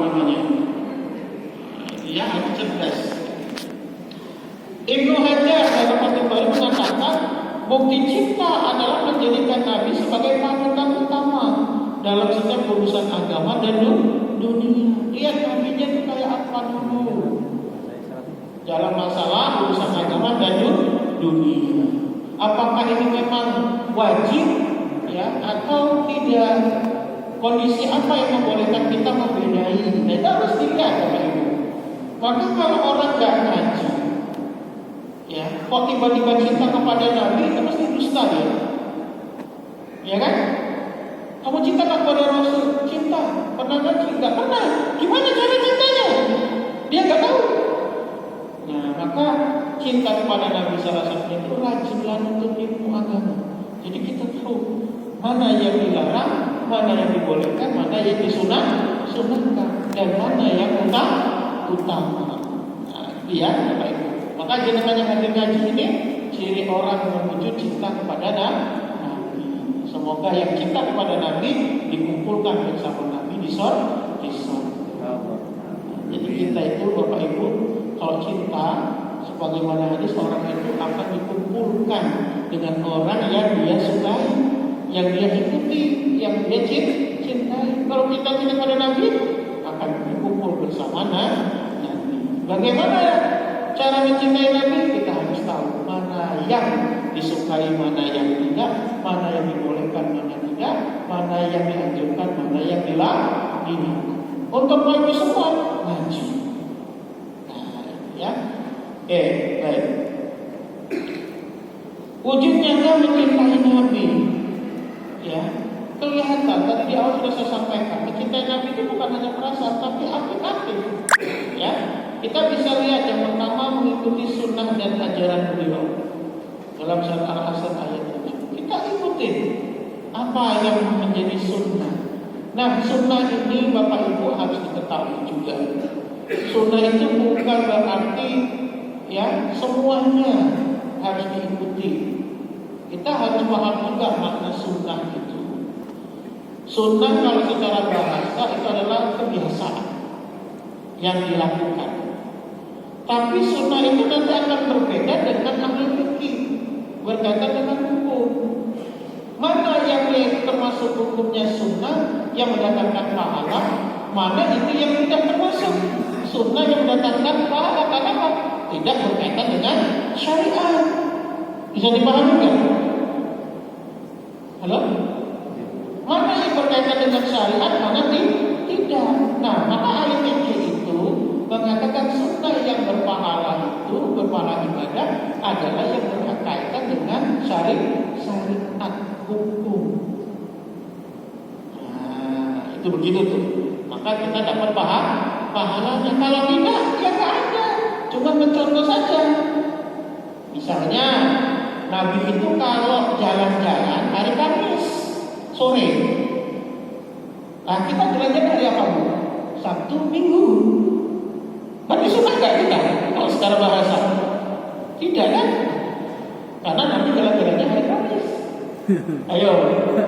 namanya. Dia harus cerdas. Ibnu Hajar dalam Fathul Bari mengatakan bukti cinta adalah menjadikan Nabi sebagai panutan utama dalam setiap urusan agama dan dunia. Lihat Nabinya itu kayak apa dulu dalam masalah urusan agama dan dunia. Apakah ini memang wajib ya atau tidak? Kondisi apa yang membolehkan kita membedai? Nah, itu harus dilihat Bapak Ibu. Maka kalau orang nggak ngaji, ya, kok tiba-tiba cinta kepada Nabi, itu mesti dusta ya, ya kan? Kamu cinta kepada Rasul? Cinta. Pernah ngaji? Nggak pernah. Gimana cara cintanya? Dia nggak tahu. Nah, maka cinta kepada Nabi salah satunya itu rajinlah untuk ilmu agama. Jadi kita tahu mana yang dilarang, mana yang dibolehkan, mana yang disunahkan, dan mana yang utama. Nah, lihat Bapak Ibu. Maka jenengan yang hadir ngaji ini ciri orang menuju cinta kepada Nabi. Semoga yang cinta kepada Nabi dikumpulkan bersama Nabi di surga. Jadi kita itu Bapak Ibu kalau cinta sebagaimana hadis orang itu akan dikumpulkan dengan orang yang dia sukai, yang dia ikuti, yang dia cintai. Kalau kita cinta pada Nabi akan dikumpul bersama Nabi. Bagaimana cara mencintai Nabi? Kita harus tahu mana yang disukai, mana yang tidak, mana yang dibolehkan, mana tidak, mana yang dianjurkan, mana yang dilarang. Untuk itu semua ngaji. Nah, ya. Baik. Wujud nyata mencintai Nabi. Ya, kelihatan tadi di awal sudah saya sampaikan, mencintai Nabi itu bukan hanya perasaan tapi aplikatif. Ya, kita bisa lihat yang pertama mengikuti sunnah dan ajaran beliau dalam surat Al-Asr ayat 7. Kita ikutin apa yang menjadi sunnah. Nah, sunnah ini Bapak Ibu harus diketahui juga. Sunnah itu bukan berarti ya semuanya harus diikuti. Kita harus paham juga makna sunnah itu. Sunnah kalau secara bahasa itu adalah kebiasaan yang dilakukan. Tapi sunnah itu nanti akan berbeda dengan ahli fikih, berkaitan dengan hukum. Mana yang termasuk hukumnya sunnah yang mendatangkan pahala, mana itu yang tidak termasuk sunnah yang mendatangkan pahala. Kenapa? Tidak berkaitan dengan syariat. Bisa dipahami nggak? Halo? Mana yang berkaitan dengan syariat, mana tidak. Nah, maka ahli fikih itu mengatakan sunnah yang berpahala itu, berpahala ibadah adalah yang berkaitan dengan syariat hukum. Nah, itu begitu tuh. Maka kita dapat pahalanya. Kalau tidak, ya nggak ada. Cuma mencontoh saja. Misalnya, Nabi itu kalau jalan-jalan hari Kamis sore. Nah, kita jalan-jalan hari apa Bu? Sabtu, Minggu. Berarti sunnah nggak kita? Kalau secara bahasa, tidak kan? Karena Nabi jalan-jalannya hari Kamis. Ayo,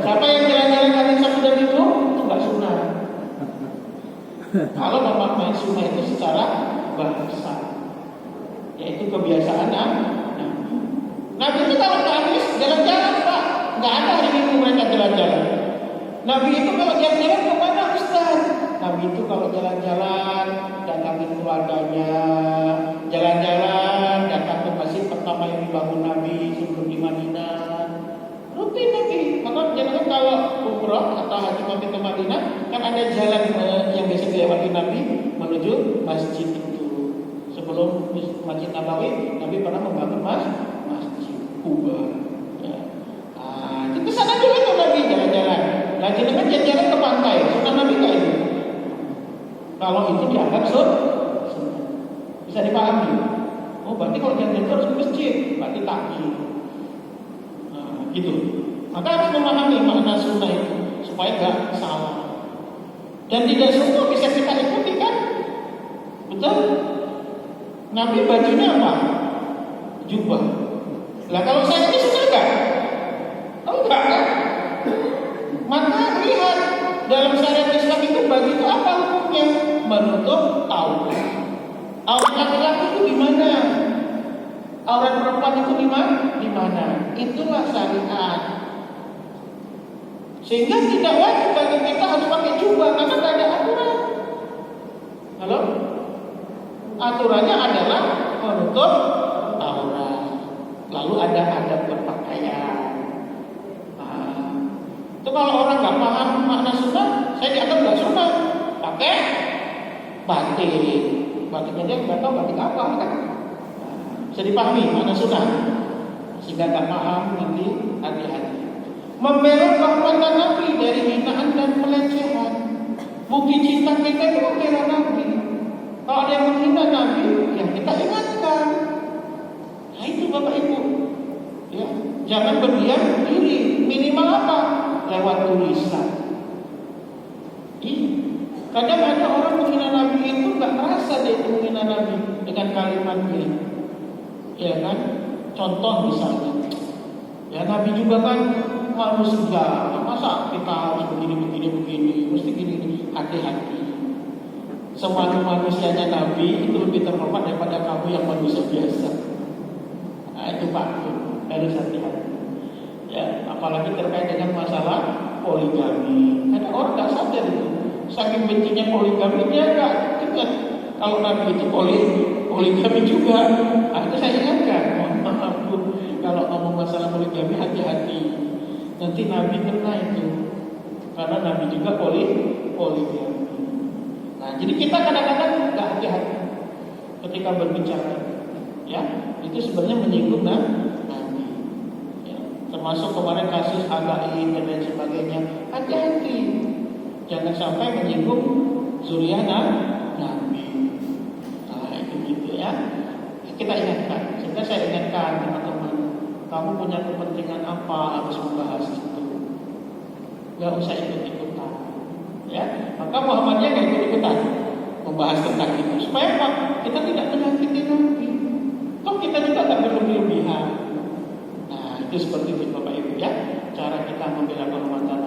siapa yang jalan-jalan hari Sabtu dan Minggu? Itu nggak sunnah. Kalau memaknai sunnah itu secara bahasa, yaitu kebiasaan Nabi itu kalau Kamis jalan-jalan Pak, nggak ada hari Minggu mereka jalan-jalan. Nabi itu kalau jalan-jalan kemana Ustaz? Nabi itu kalau jalan-jalan datangin keluarganya, jalan-jalan datang ke masjid pertama yang dibangun Nabi sebelum di Madinah. Rutin Nabi. Maka jangan kalau umroh atau haji mampir ke Madinah kan ada jalan yang biasa dilewati Nabi menuju masjid itu. Sebelum Masjid Nabawi, Nabi pernah membangun masjid Kuba. Ya. Nah, itu sana juga tuh Nabi jalan-jalan. Lagi dengan jalan-jalan ke pantai, sunnah Nabi nggak itu? Kalau itu dianggap sunnah, bisa dipahami. Oh, berarti kalau jalan-jalan harus ke masjid, berarti takjil. Nah, gitu. Maka harus memahami makna sunnah itu supaya nggak salah. Dan tidak semua bisa kita ikuti kan? Betul? Nabi bajunya apa? Jubah. Lah kalau saya ini sunnah enggak? Enggak kan? Maka lihat dalam syariat Islam itu baju itu apa hukumnya? menutup aurat. Aurat laki-laki itu di mana? Aurat perempuan itu di mana? Itulah syariat. Sehingga tidak wajib bagi kita harus pakai jubah karena tidak ada aturan. Halo? Aturannya adalah menutup aurat. Lalu ada adab berpakaian. Itu kalau orang nggak paham makna sunnah, saya dianggap nggak sunnah. Pakai batik. Batiknya dia nggak tahu batik apa kan? Bisa dipahami makna sunnah. Sehingga nggak paham nanti hati-hati. Membela kehormatan Nabi dari hinaan dan pelecehan. Bukti cinta kita itu membela Nabi. Kalau ada yang menghina Nabi, ya kita ingatkan. Nah itu Bapak Ibu. Ya, jangan berdiam diri. Minimal apa? Lewat tulisan. Kadang ada orang menghina Nabi itu nggak merasa dia menghina Nabi dengan kalimatnya. Ya kan? Contoh misalnya, ya Nabi juga kan manusia, masa kita harus begini, mesti gini, hati-hati. Semua manusianya Nabi itu lebih terhormat daripada kamu yang manusia biasa. Nah, itu Pak, harus hati-hati. Ya, apalagi terkait dengan masalah poligami. Ada orang nggak sadar itu, saking bencinya poligami dia nggak ingat kalau Nabi itu poligami juga. Nah, itu saya ingatkan, maaf Bu, kalau ngomong masalah poligami hati-hati. Nanti Nabi kena itu, karena Nabi juga poligami. Nah, jadi kita kadang-kadang nggak hati-hati ketika berbicara, ya itu sebenarnya menyinggung Nabi. Ya, termasuk kemarin kasus Again dan lain sebagainya, hati-hati, jangan sampai menyinggung zuriyah Nabi. Nah itu gitu ya. Kita ingatkan, sehingga saya ingatkan teman-teman, kamu punya kepentingan apa harus membahas itu? Gak usah ikut-ikutan, ya. Maka Muhammadiyah gak ikut-ikutan membahas tentang itu, supaya apa? Kita tidak menyakiti Nabi. Toh kita juga gak berlebih-lebihan. Nah itu seperti itu Bapak Ibu ya, cara kita membela kehormatan